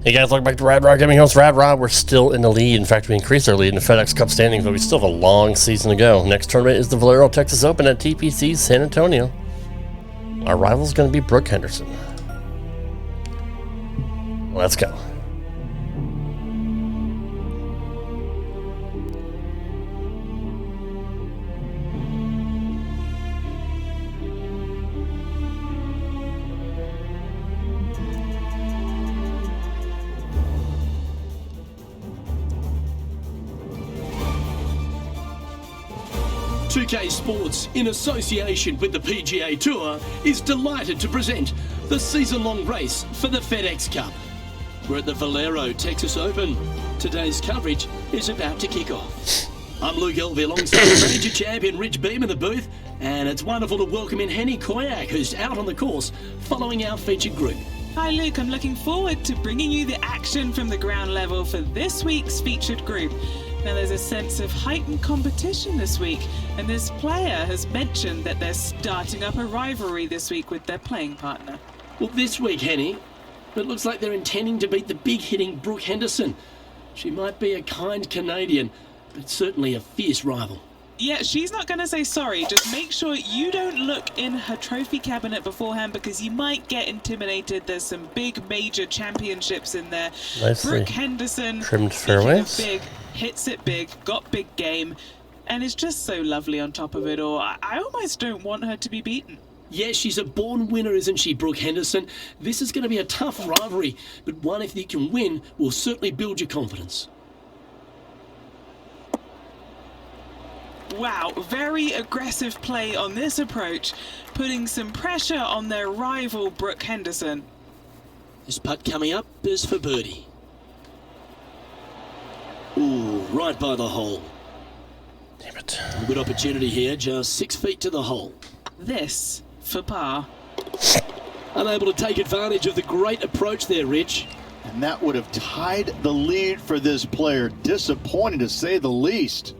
Hey guys, welcome back to Rad Rock Gaming Host Rad Rob. We're still in the lead. In fact, we increased our lead in the FedEx Cup standings, but we still have a long season to go. Next tournament is the Valero Texas Open at TPC San Antonio. Our rival is going to be Brooke Henderson. Let's go. UK Sports, in association with the PGA Tour, is delighted to present the season-long race for the FedEx Cup. We're at the Valero Texas Open. Today's coverage is about to kick off. I'm Luke Elvey alongside major champion Rich Beam in the booth, and it's wonderful to welcome in Henny Koyak, who's out on the course following our featured group. Hi Luke, I'm looking forward to bringing you the action from the ground level for this week's featured group. Now there's a sense of heightened competition this week, and this player has mentioned that they're starting up a rivalry this week with their playing partner. Well, this week, Henny, it looks like they're intending to beat the big-hitting Brooke Henderson. She might be a kind Canadian, but certainly a fierce rival. Yeah, she's not going to say sorry. Just make sure you don't look in her trophy cabinet beforehand because you might get intimidated. There's some big major championships in there. Nicely Brooke Henderson, trimmed fairways. big, hits it big, got big game, and is just so lovely on top of it all. I almost don't want her to be beaten. Yeah, she's a born winner, isn't she, Brooke Henderson? This is going to be a tough rivalry, but one if you can win will certainly build your confidence. Wow, very aggressive play on this approach, putting some pressure on their rival Brooke Henderson. This putt coming up is for birdie. Ooh, right by the hole. Damn it. A good opportunity here, just 6 feet to the hole. This for par. Unable to take advantage of the great approach there, Rich. And that would have tied the lead for this player. Disappointing to say the least.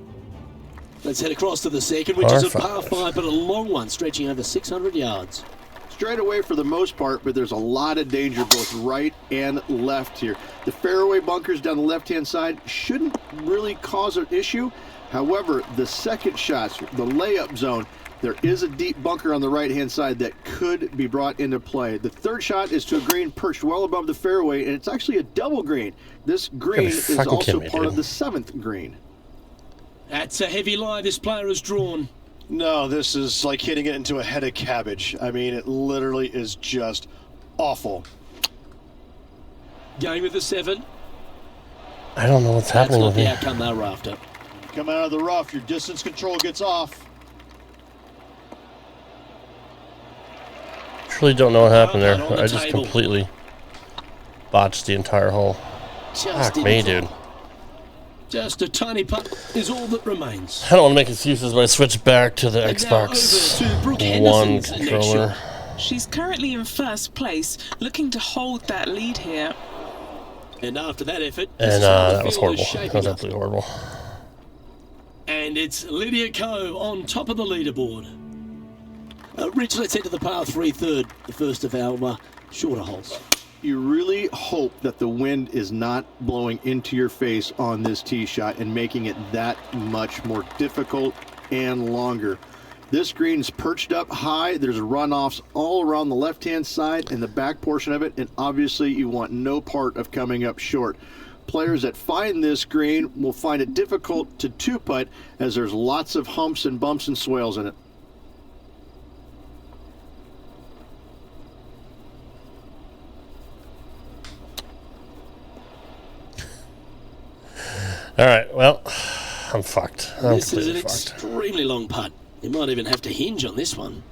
Let's head across to the second, which is a par 5, but a long one, stretching over 600 yards. Straight away for the most part, but there's a lot of danger both right and left here. The fairway bunkers down the left-hand side shouldn't really cause an issue. However, the second shots, the layup zone, there is a deep bunker on the right-hand side that could be brought into play. The third shot is to a green perched well above the fairway, and it's actually a double green. This green is also part of the 7th green. That's a heavy lie this player has drawn. No, this is like hitting it into a head of cabbage. I mean, it literally is just awful. Going with the 7. I don't know what's happening with That's not the outcome they're after. Come out of the rough, your distance control gets off. Truly don't know what happened there. I just completely botched the entire hole. Fuck me, dude. Just a tiny putt is all that remains. I don't want to make excuses, but I switched back to the Xbox One controller. She's currently in first place, looking to hold that lead here. And after that effort, and that was horrible. That was absolutely horrible. And it's Lydia Ko on top of the leaderboard. Rich, let's head to the par 3 third, the first of our shorter holes. You really hope that the wind is not blowing into your face on this tee shot and making it that much more difficult and longer. This green's perched up high. There's runoffs all around the left-hand side and the back portion of it, and obviously you want no part of coming up short. Players that find this green will find it difficult to two-putt as there's lots of humps and bumps and swales in it. All right, well, I'm fucked. This is an extremely long putt. You might even have to hinge on this one.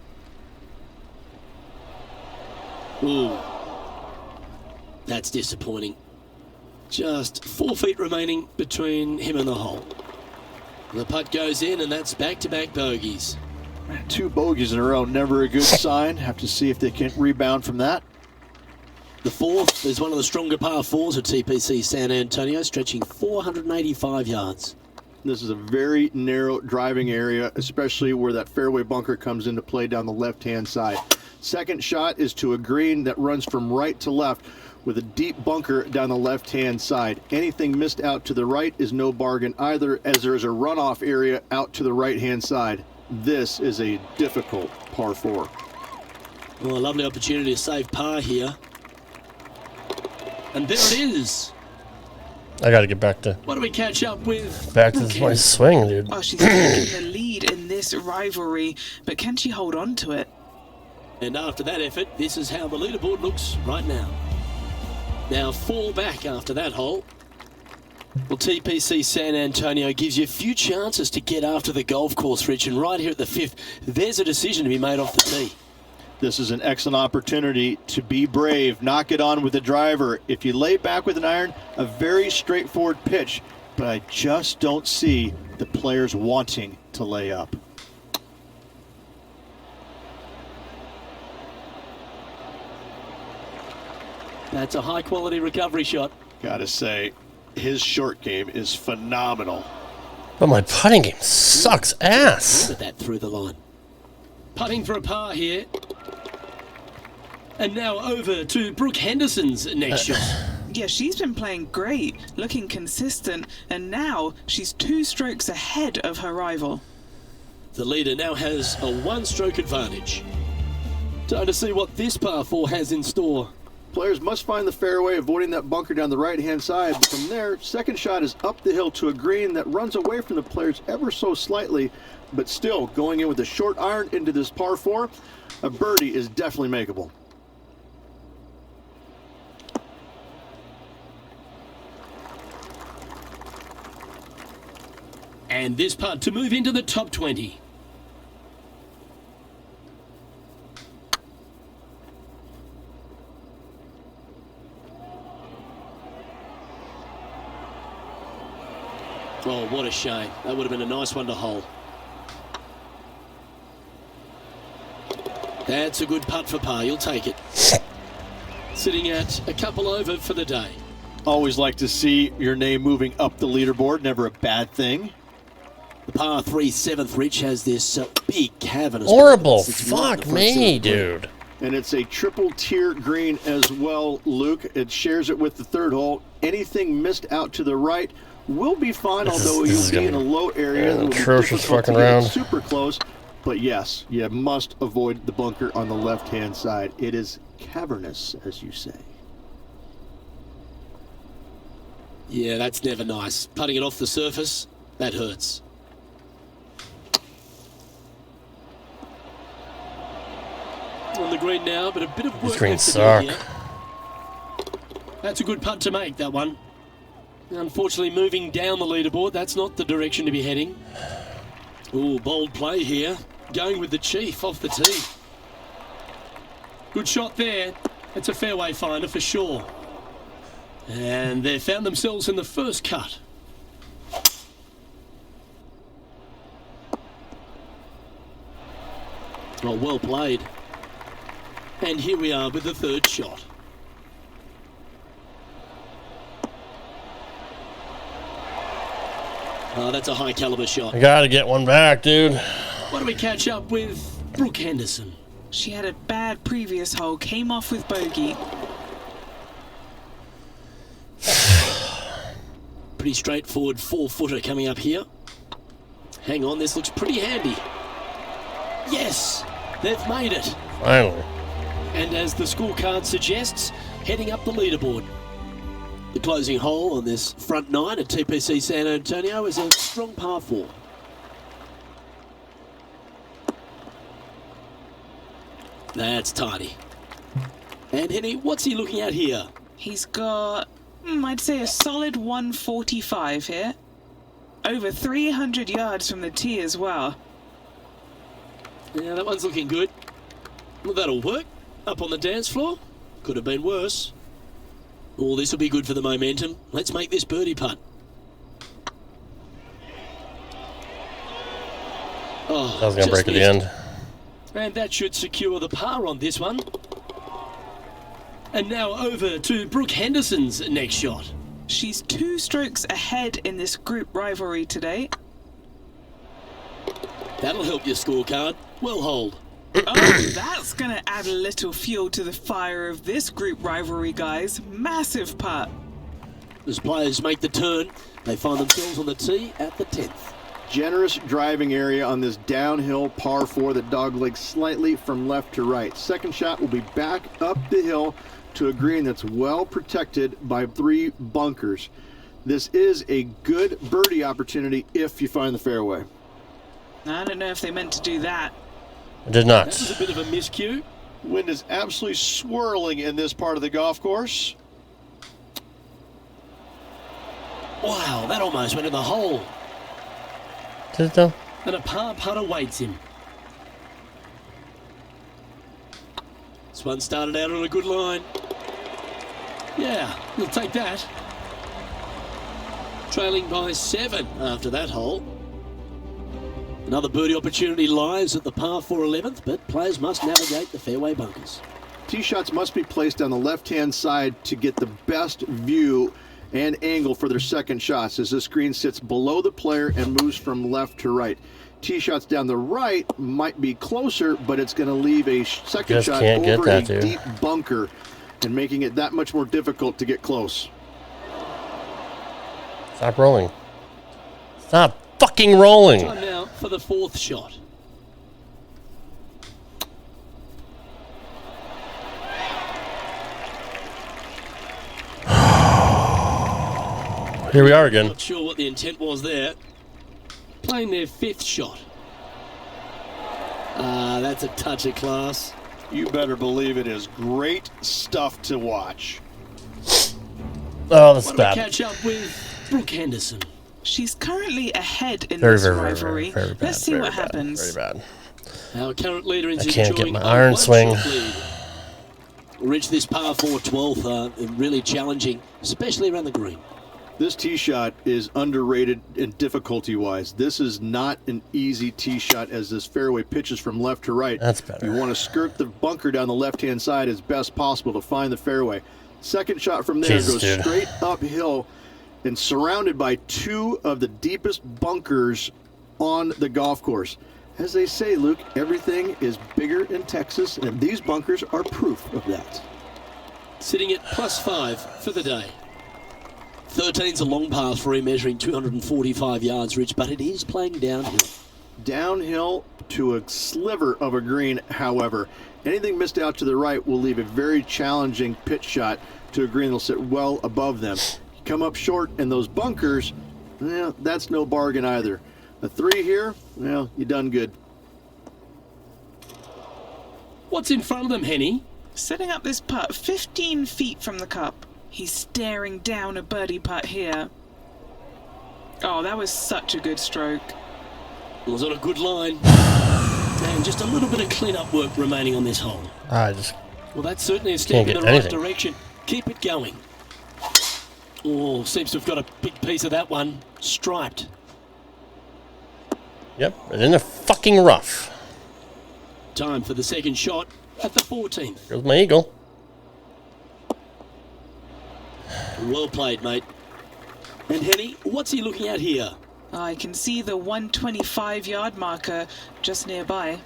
Ooh. That's disappointing. Just 4 feet remaining between him and the hole. The putt goes in, and that's back-to-back bogeys. 2 bogeys in a row, never a good sign. Have to see if they can rebound from that. The 4th is one of the stronger par 4s at TPC San Antonio, stretching 485 yards. This is a very narrow driving area, especially where that fairway bunker comes into play down the left-hand side. Second shot is to a green that runs from right to left. with a deep bunker down the left-hand side. Anything missed out to the right is no bargain either, as there is a runoff area out to the right-hand side. This is a difficult par 4. Well, a lovely opportunity to save par here. And there it is. I got to get back to What do we catch up with? this my swing, dude. Oh, she's taking the lead in this rivalry, but can she hold on to it? And after that effort, this is how the leaderboard looks right now. Now 4 back after that hole. Well, TPC San Antonio gives you a few chances to get after the golf course, Rich, and right here at the 5th, there's a decision to be made off the tee. This is an excellent opportunity to be brave, knock it on with the driver. If you lay back with an iron, a very straightforward pitch, but I just don't see the players wanting to lay up. That's a high-quality recovery shot. Gotta say, his short game is phenomenal. But my putting game sucks ass. With that through the line. Putting for a par here. And now over to Brooke Henderson's next shot. Yeah, she's been playing great, looking consistent, and now she's 2 strokes ahead of her rival. The leader now has a 1-stroke advantage. Time to see what this par 4 has in store. Players must find the fairway, avoiding that bunker down the right-hand side. From there, second shot is up the hill to a green that runs away from the players ever so slightly, but still going in with a short iron into this par 4. A birdie is definitely makeable. And this putt to move into the top 20. Oh, what a shame. That would have been a nice one to hole. That's a good putt for par. You'll take it. Sitting at a couple over for the day. Always like to see your name moving up the leaderboard. Never a bad thing. The par 3 7th, Rich, has this big cavernous... Horrible. It's right in Fuck the front me, circle. dude. And it's a triple tier green as well, Luke. It shares it with the 3rd hole. Anything missed out to the right will be fine, although this you'll is be in a gonna low area. an It will be atrocious difficult to fucking get round. super close. But yes, you must avoid the bunker on the left-hand side. It is cavernous, as you say. Yeah, that's never nice. Putting it off the surface, that hurts. On the green now, but a bit of work These greens left to do suck. here. That's a good putt to make, that one. Unfortunately, moving down the leaderboard, that's not the direction to be heading. Ooh, bold play here. Going with the Chief off the tee. Good shot there. It's a fairway finder for sure. And they found themselves in the first cut. Oh, well played. And here we are with the 3rd shot. Oh, that's a high caliber shot. I gotta get one back, dude. What do we catch up with Brooke Henderson? She had a bad previous hole, came off with bogey. Pretty straightforward 4-footer coming up here. Hang on, this looks pretty handy. Yes, they've made it. Finally. And as the scorecard suggests, heading up the leaderboard. The closing hole on this front 9 at TPC San Antonio is a strong par 4. That's tidy. And Henny, what's he looking at here? He's got, I'd say a solid 145 here. Over 300 yards from the tee as well. Yeah, that one's looking good. Well, that'll work. Up on the dance floor. Could have been worse. Oh, this will be good for the momentum. Let's make this birdie putt. Oh, I was gonna just break at the missed. end. And that should secure the par on this one. And now over to Brooke Henderson's next shot. She's 2 strokes ahead in this group rivalry today. That'll help your scorecard. Well hold. Oh, that's going to add a little fuel to the fire of this group rivalry, guys. Massive putt. As players make the turn, they find themselves on the tee at the 10th. Generous driving area on this downhill par 4 that doglegs slightly from left to right. Second shot will be back up the hill to a green that's well protected by 3 bunkers. This is a good birdie opportunity if you find the fairway. I don't know if they meant to do that. I did not. That was a bit of a miscue. Wind is absolutely swirling in this part of the golf course. Wow, that almost went in the hole. Did it though? And a par putt awaits him. This one started out on a good line. Yeah, we'll take that. Trailing by 7 after that hole. Another birdie opportunity lies at the par 4 11th, but players must navigate the fairway bunkers. Tee shots must be placed on the left-hand side to get the best view and angle for their second shots, as this green sits below the player and moves from left to right. Tee shots down the right might be closer, but it's going to leave a second shot over a deep bunker and making it that much more difficult to get close. Stop rolling. Stop fucking rolling. Time now for the 4th shot. Here we are again. Not sure what the intent was there. Playing their 5th shot. That's a touch of class. You better believe it is great stuff to watch. Oh, that's Why don't we bad. catch up with Brooke Henderson? She's currently ahead in this rivalry. Very bad. Let's see what happens. Very bad. Our current leader is I can't enjoying get my a iron one-shot swing. lead. We'll reach this par 4 12th, really challenging, especially around the green. This tee shot is underrated in difficulty-wise. This is not an easy tee shot as this fairway pitches from left to right. That's better. You want to skirt the bunker down the left-hand side as best possible to find the fairway. Second shot from there goes straight uphill and surrounded by 2 of the deepest bunkers on the golf course. As they say, Luke, everything is bigger in Texas, and these bunkers are proof of that. Sitting at +5 for the day. 13's a long par 3, measuring 245 yards, Rich, but it is playing downhill. Downhill to a sliver of a green, however. Anything missed out to the right will leave a very challenging pitch shot to a green that'll sit well above them. Come up short in those bunkers, that's no bargain either. A 3 here, well, you done good. What's in front of them, Henny? Setting up this putt 15 feet from the cup. He's staring down a birdie putt here. Oh, that was such a good stroke. It was on a good line. And just a little bit of clean-up work remaining on this hole. Well, that's certainly a step in the right direction. Keep it going. Oh, seems to have got a big piece of that one. Striped. Yep, and in the fucking rough. Time for the second shot at the 14th. Here's my eagle. Well played, mate. And Henny, what's he looking at here? I can see the 125-yard marker just nearby.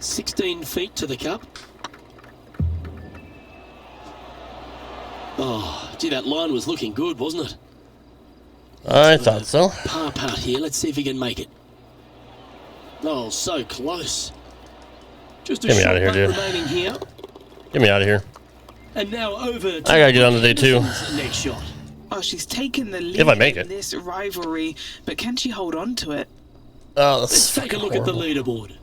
16 feet to the cup. Oh, gee, that line was looking good, wasn't it? I thought so. Par putt here. Let's see if he can make it. Oh, so close. Just a Get me short out of here, putt dude. remaining here. Get me out of here. And now over to I gotta get on to day 2. next shot. Oh, she's taken the lead If I make in it. this rivalry, but can she hold on to it? Oh, Let's take a look at the leaderboard.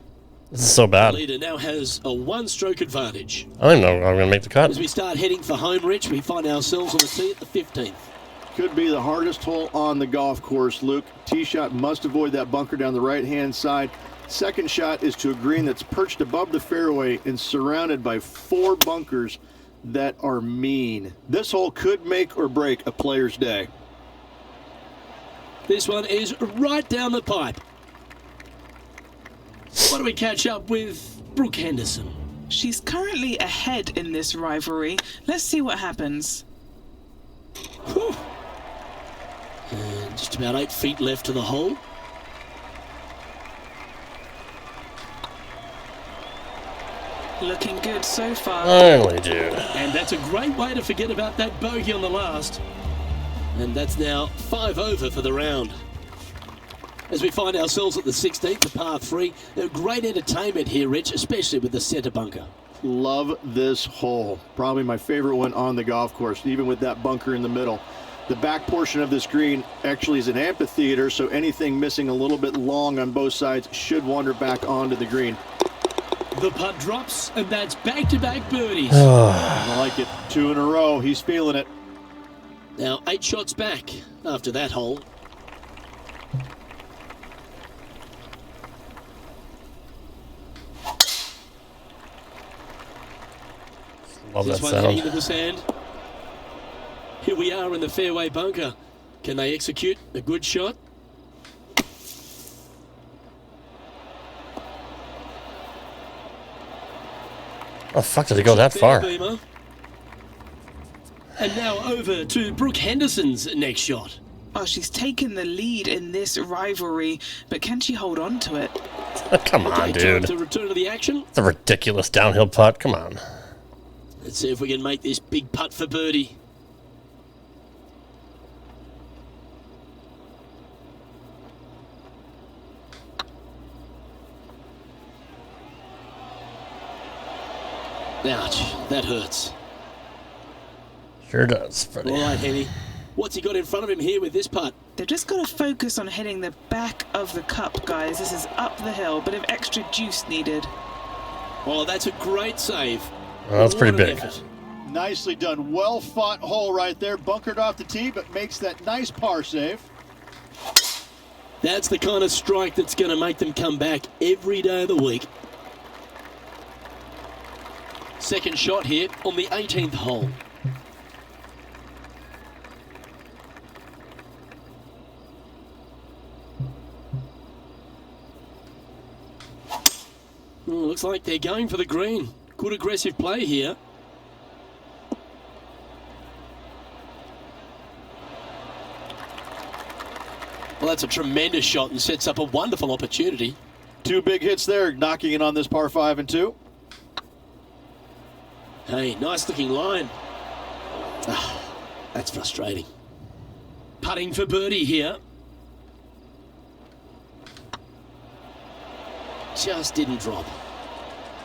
This is so The bad. leader now has a one-stroke advantage. I don't know if I'm gonna make the cut. As we start heading for home, Rich, we find ourselves on the tee at the 15th. Could be the hardest hole on the golf course, Luke. Tee shot must avoid that bunker down the right-hand side. Second shot is to a green that's perched above the fairway and surrounded by 4 bunkers that are mean. This hole could make or break a player's day. This one is right down the pipe. Why don't we catch up with Brooke Henderson? She's currently ahead in this rivalry. Let's see what happens. Whew. And just about 8 feet left to the hole. Looking good so far. Finally, dude. And that's a great way to forget about that bogey on the last. And that's now 5 over for the round. As we find ourselves at the 16th, the par 3, a great entertainment here, Rich, especially with the centre bunker. Love this hole. Probably my favorite one on the golf course, even with that bunker in the middle. The back portion of this green actually is an amphitheater, so anything missing a little bit long on both sides should wander back onto the green. The putt drops, and that's back-to-back birdies. I like it. 2 in a row. He's feeling it. Now 8 shots back after that hole. Love that This one heading into sound. the sand. Here we are in the fairway bunker. Can they execute a good shot? Oh, fuck, did it go that far? Beamer. And now over to Brooke Henderson's next shot. Oh, she's taken the lead in this rivalry, but can she hold on to it? Come on, Okay, time dude. to return to the action. It's a ridiculous downhill putt. Come on. Let's see if we can make this big putt for birdie. Ouch, that hurts. Sure does, buddy. All right, Henny. What's he got in front of him here with this putt? They've just got to focus on hitting the back of the cup, guys. This is up the hill, bit of extra juice needed. Oh, that's a great save. Well, that's pretty What an big. effort. Nicely done. Well fought hole right there. Bunkered off the tee, but makes that nice par save. That's the kind of strike that's going to make them come back every day of the week. Second shot here on the 18th hole. Looks like they're going for the green. Good aggressive play here. Well, that's a tremendous shot and sets up a wonderful opportunity. 2 big hits there, knocking in on this par 5 and 2. Hey, nice looking line. Ah, that's frustrating. Putting for birdie here. Just didn't drop.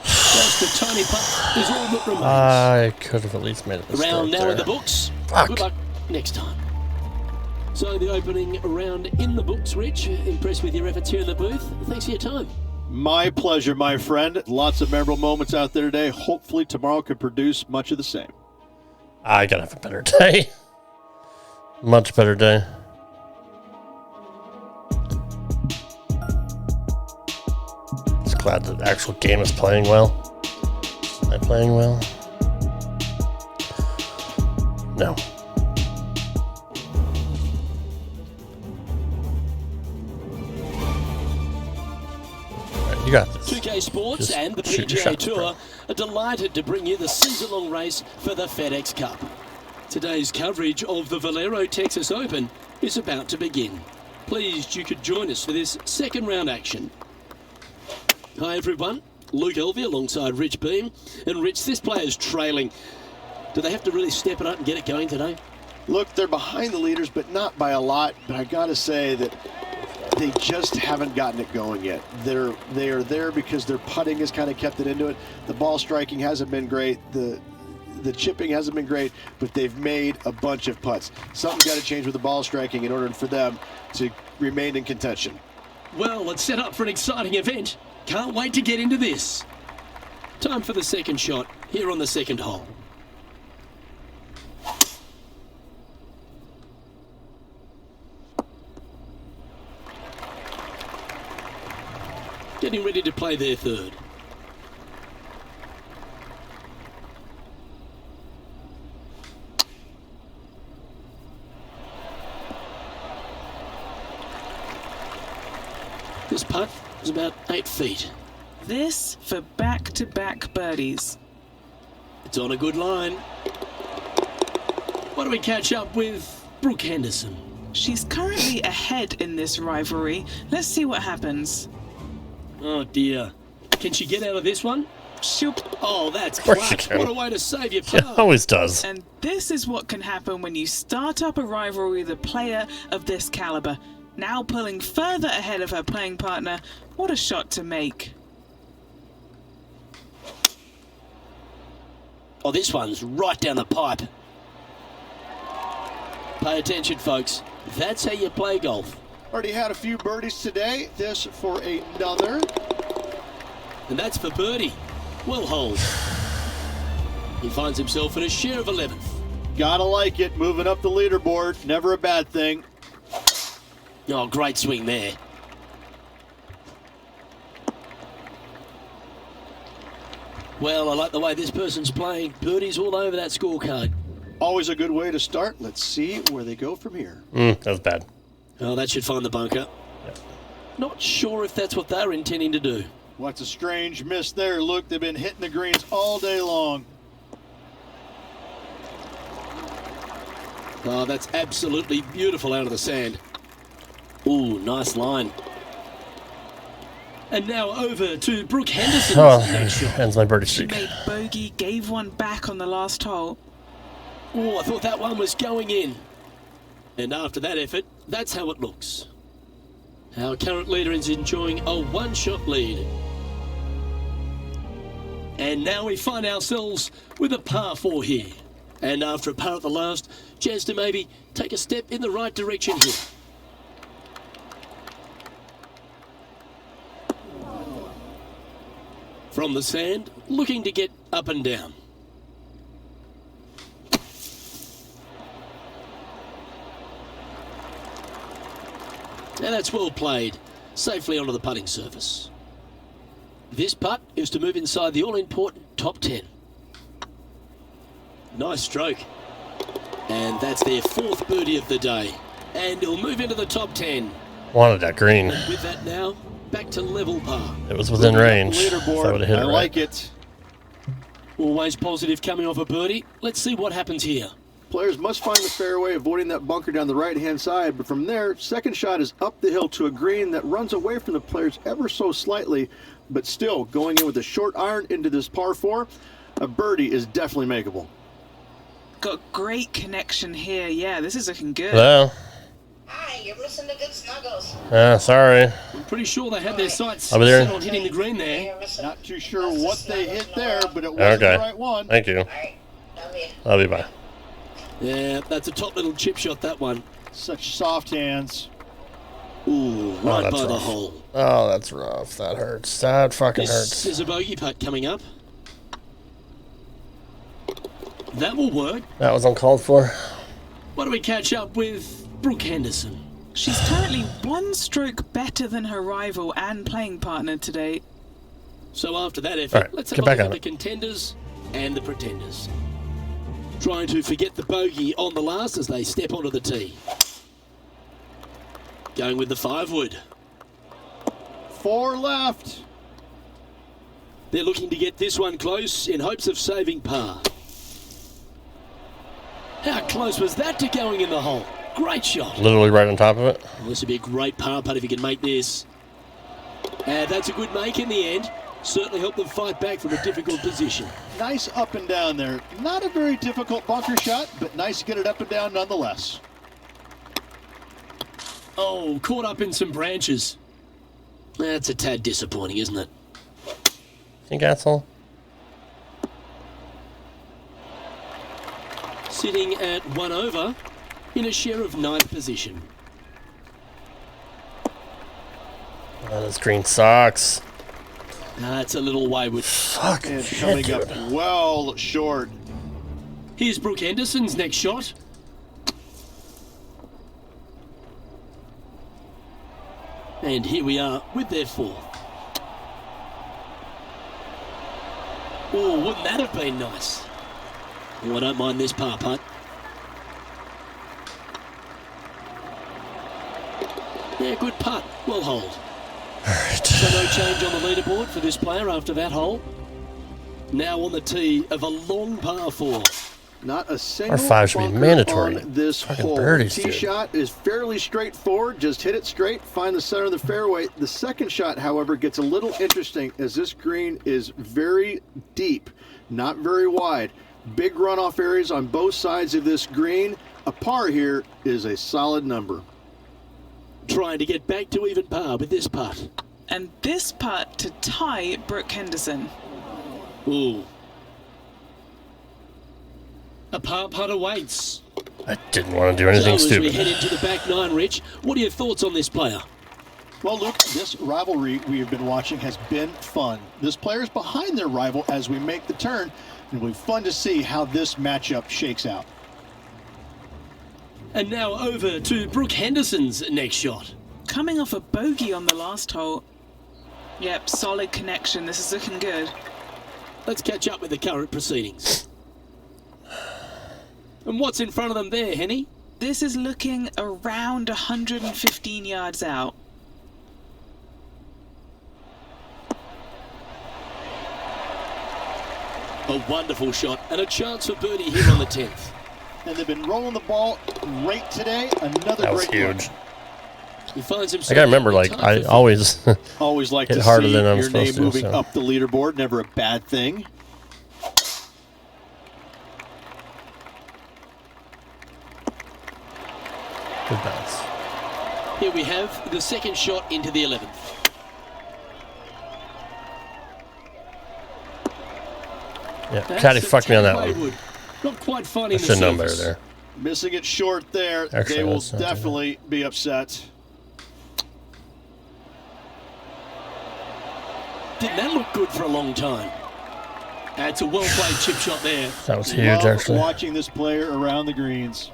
Just a tiny putt is all that remains. I could have at least made it this Round now there. in the books. Fuck. Good luck next time. So the opening round in the books, Rich. Impressed with your efforts here in the booth. Thanks for your time. My pleasure, my friend. Lots of memorable moments out there today. Hopefully tomorrow could produce much of the same. I gotta have a better day. Much better day. Just glad the actual game is playing well. Am I playing well? No. Alright, you got this. 2K Sports Just and the shoot your PGA shots, Tour bro. are delighted to bring you the season-long race for the FedEx Cup. Today's coverage of the Valero Texas Open is about to begin. Pleased you could join us for this second round action. Hi everyone, Luke Elvey alongside Rich Beam. And Rich, this player's trailing. Do they have to really step it up and get it going today? Look, they're behind the leaders, but not by a lot. But I got to say that they just haven't gotten it going yet. They are there because their putting has kind of kept it into it. The ball striking hasn't been great. The chipping hasn't been great, but they've made a bunch of putts. Something's got to change with the ball striking in order for them to remain in contention. Well, it's set up for an exciting event. Can't wait to get into this. Time for the second shot here on the second hole. Getting ready to play their third. This putt is about 8 feet. This for back-to-back birdies. It's on a good line. Why don't we catch up with Brooke Henderson? She's currently ahead in this rivalry. Let's see what happens. Oh dear. Can she get out of this one? Shoop. Oh, that's course you clutch. can. What a way to save your Yeah, par. always does. And this is what can happen when you start up a rivalry with a player of this caliber. Now pulling further ahead of her playing partner. What a shot to make. Oh, this one's right down the pipe. Pay attention, folks. That's how you play golf. Already had a few birdies today. This for another. And that's for birdie. Well holed. He finds himself in a share of 11th. Gotta like it. Moving up the leaderboard. Never a bad thing. Oh, great swing there. Well, I like the way this person's playing. Birdies all over that scorecard. Always a good way to start. Let's see where they go from here. That was bad. Oh, that should find the bunker. Not sure if that's what they're intending to do. What's a strange miss there. Look, they've been hitting the greens all day long. Oh, that's absolutely beautiful out of the sand. Ooh, nice line. And now over to Brooke Henderson's next shot. Ends my birdie She streak. made bogey, gave one back on the last hole. Oh, I thought that one was going in. And after that effort, that's how it looks. Our current leader is enjoying a one-shot lead. And now we find ourselves with a par 4 here. And after a par at the last, chance to maybe take a step in the right direction here. From the sand, looking to get up and down. And that's well played, safely onto the putting surface. This putt is to move inside the all-important top 10. Nice stroke. And that's their 4th birdie of the day. And he'll move into the top 10. Wanted that green. With that now, back to level par. It was within range. Leaderboard. I would have hit I it right. like it. Always positive coming off a birdie. Let's see what happens here. Players must find the fairway, avoiding that bunker down the right-hand side. But from there, second shot is up the hill to a green that runs away from the players ever so slightly, but still going in with a short iron into this par 4. A birdie is definitely makeable. Got great connection here. Yeah, this is looking good. Well, Hi, you're missing the good snuggles. sorry. I'm pretty sure they had their sights Over there. set on hitting the green there. You're missing Not too sure lots of what they snuggles hit in the there, world. but it wasn't Okay. the right one. Thank you. All right, love you. Love you, bye. Yeah, that's a top little chip shot, that one. Such soft hands. Ooh, right that's by the rough. hole. Oh, that's rough. That hurts. That fucking This hurts. is a bogey putt coming up. That will work. That was uncalled for. Why don't we catch up with Brooke Henderson? She's currently one stroke better than her rival and playing partner today. So after that effort, All right, let's get have a back look on at the contenders and the pretenders. Trying to forget the bogey on the last as they step onto the tee. Going with the 5-wood. 4 left. They're looking to get this one close in hopes of saving par. How close was that to going in the hole? Great shot. Literally right on top of it. Well, this would be a great par putt if he can make this. And that's a good make in the end. Certainly helped them fight back from a difficult position. Nice up and down there. Not a very difficult bunker shot, but nice to get it up and down nonetheless. Oh, caught up in some branches. That's a tad disappointing, isn't it? Think asshole. Sitting at 1 over in a share of 9th position. Oh, this green sucks. That's a little wayward. Fuck. And coming up well short. Here's Brooke Henderson's next shot. And here we are with their 4th. Oh, wouldn't that have been nice? Oh, I don't mind this par putt. Yeah, good putt. Well hold. So no change on the leaderboard for this player after that hole. Now on the tee of a long par 4. Not a single five should be bunker mandatory. on this Fucking hole. birdies, Tee dude. shot is fairly straightforward. Just hit it straight, find the center of the fairway. The second shot, however, gets a little interesting as this green is very deep, not very wide. Big runoff areas on both sides of this green. A par here is a solid number. Trying to get back to even par with this putt. And this putt to tie Brooke Henderson. Ooh. A par putt awaits. I didn't want to do anything so as we stupid. head into the back nine, Rich, what are your thoughts on this player? Well, Luke, this rivalry we have been watching has been fun. This player's behind their rival as we make the turn, and it'll be fun to see how this matchup shakes out. And now over to Brooke Henderson's next shot. Coming off a bogey on the last hole. Yep, solid connection. This is looking good. Let's catch up with the current proceedings. And what's in front of them there, Henny? This is looking around 115 yards out. A wonderful shot and a chance for birdie here on the 10th. And they've been rolling the ball great today. Another That was great look. huge. He finds himself. I gotta remember, like, tied I for always Always like hit to harder see than I'm your name supposed to, moving so. up the leaderboard. Never a bad thing. good bounce. Here we have the second shot into the 11th. Yeah, That's caddy a fucked me on that wayward. one. Not quite I finding should the have known better surface. there. Missing it short there. Actually, they will that's not too bad. definitely be upset. Didn't that look good for a long time? That's a well-played chip shot there. That was huge, Love actually. watching this player around the greens.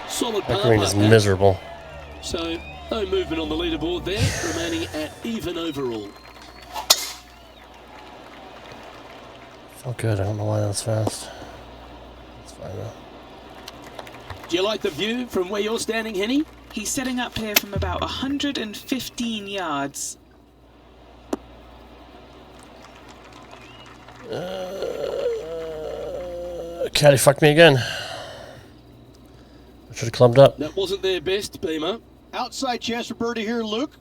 Solid That par green is putt. miserable. So, no movement on the leaderboard there, remaining at even overall. Felt good. I don't know why that was fast. It's fine though. Do you like the view from where you're standing, Henny? He's setting up here from about 115 yards. Caddy fucked me again. I should have clubbed up. That wasn't their best, Beamer. Outside chance for birdie here, Luke.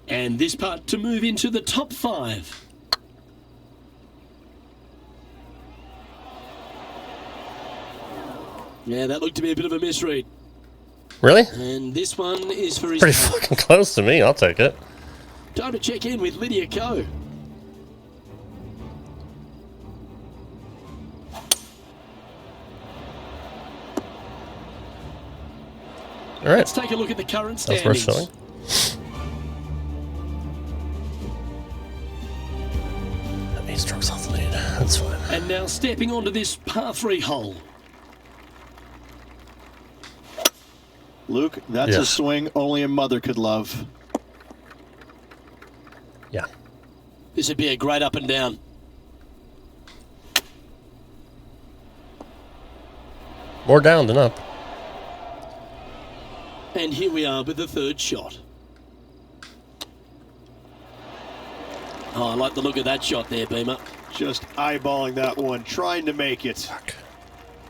And this putt to move into the top 5. Yeah, that looked to be a bit of a misread. Really? And this one is for his Pretty putt. fucking close to me. I'll take it. Time to check in with Lydia Coe. All right. Let's take a look at the current That's worth standings. showing. 8 strokes off the lead. That's fine. And now stepping onto this par 3 hole. Luke, that's a Yes. swing only a mother could love. Yeah. This would be a great up and down. More down than up. And here we are with the third shot. Oh, I like the look of that shot there, Beamer. Just eyeballing that one, trying to make it. Fuck.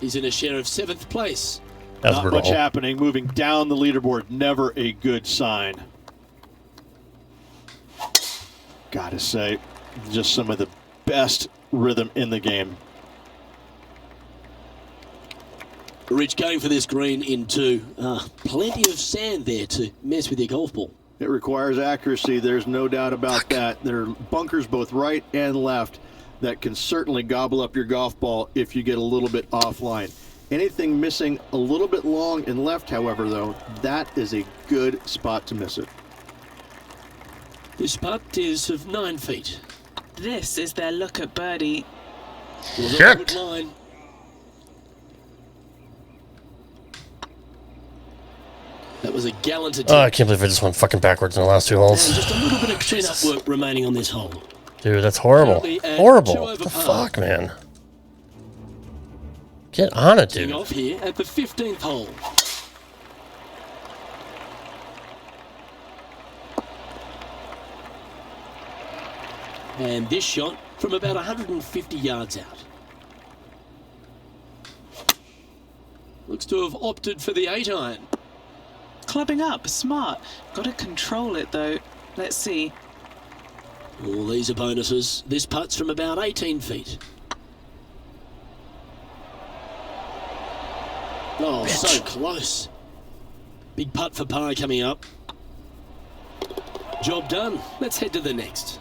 He's in a share of 7th place. That was Not brutal. much happening. Moving down the leaderboard, never a good sign. Gotta say, just some of the best rhythm in the game. Rich going for this green in 2. Plenty of sand there to mess with your golf ball. It requires accuracy. There's no doubt about that. There are bunkers both right and left that can certainly gobble up your golf ball if you get a little bit offline. Anything missing a little bit long and left, however, though, that is a good spot to miss it. This putt is of 9 feet. This is their look at birdie. Was Shit. a good line. That was a gallant attempt. Oh, I can't believe I just went fucking backwards in the last 2 And holes. just a little bit of clean-up work remaining on this hole. Dude, that's horrible. Currently at Horrible. 2 What over the par. fuck, man? Get on it, Teeing dude. off here at the 15th hole. And this shot from about 150 yards out. Looks to have opted for the 8-iron. Clubbing up, smart. Got to control it though. Let's see. All these are bonuses. This putt's from about 18 feet. Oh, so close. Big putt for par coming up. Job done. Let's head to the next.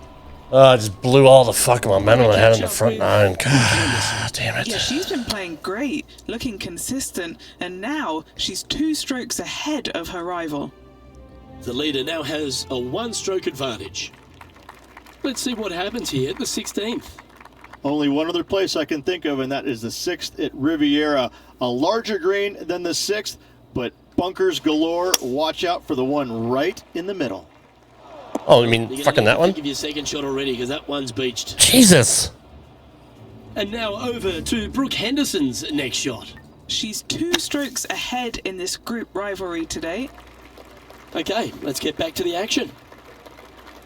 I just blew all the fucking momentum I had in the front nine. God damn it. Yeah, she's been playing great, looking consistent, and now she's 2 strokes ahead of her rival. The leader now has a 1-stroke advantage. Let's see what happens here at the 16th. Only one other place I can think of, and that is the 6th at Riviera. A larger green than the 6th, but bunkers galore. Watch out for the one right in the middle. Oh, you mean fucking that one? Give you a second shot already because that one's beached. Jesus. And now over to Brooke Henderson's next shot. She's 2 strokes ahead in this group rivalry today. Okay, let's get back to the action.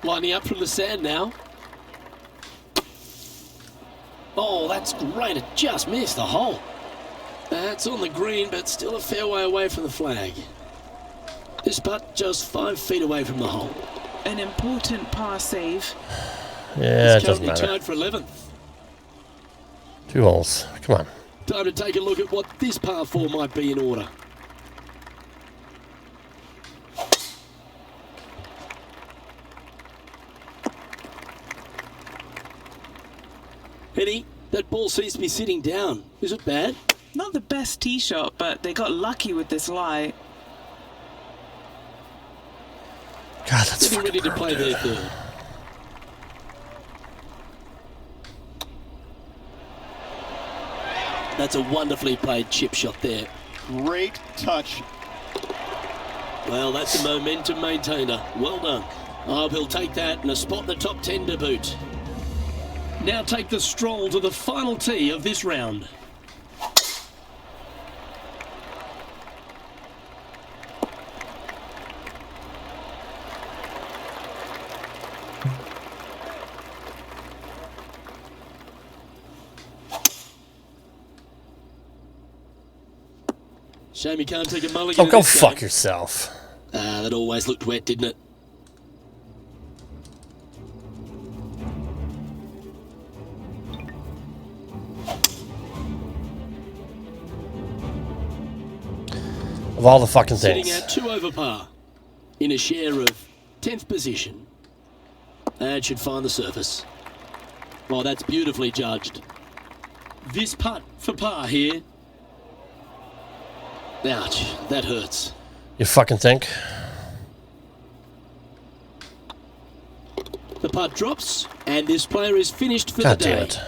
Lining up from the sand now. Oh, that's great. It just missed the hole. That's on the green, but still a fair way away from the flag. This putt just 5 feet away from the hole. An important par save. Yeah, it It's doesn't currently matter. tied for 11th. 2 holes. Come on. Time to take a look at what this par 4 might be in order. Penny, that ball seems to be sitting down. Is it bad? Not the best tee shot, but they got lucky with this lie. God, that's Getting fucking ready to brutal, play their dude. third. That's a wonderfully played chip shot there. Great touch. Well, that's a momentum maintainer. Well done. Oh, he'll take that and a spot in the top 10 to boot. Now take the stroll to the final tee of this round. Shame you can't take a mulligan. Oh, in go this fuck game. yourself. Ah, that always looked wet, didn't it? Of all the fucking Sitting things. at 2 over par, in a share of 10th position. And should find the surface. Well, that's beautifully judged. This putt for par here. Ouch, that hurts. You fucking think? The putt drops, and this player is finished for God the day. damn it.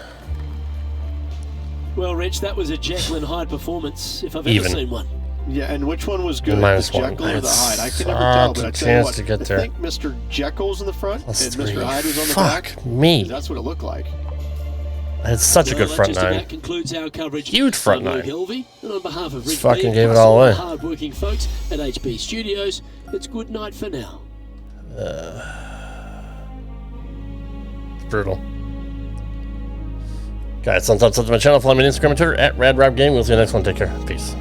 Well, Rich, that was a Jekyll and Hyde performance, if I've Even. ever seen one. Yeah, and which one was good? Minus the one. Jekyll or the Hyde? I can never Such tell, but a I tell you chance what, to get there. I think Mr. Jekyll's in the front Plus and 3. Mr. Hyde was on the Fuck back. me. That's what it looked like. I had such a Well, good that front just nine. about concludes our coverage. Huge front I'm Luke nine. Helvey, and on behalf of Rick fucking Beard, gave it plus all the away. hard-working folks at HP Studios, it's good night for now. Brutal. Guys, thumbs up to my channel. Follow me on Instagram and Twitter at RadRobGame. We'll see you next one. Take care. Peace.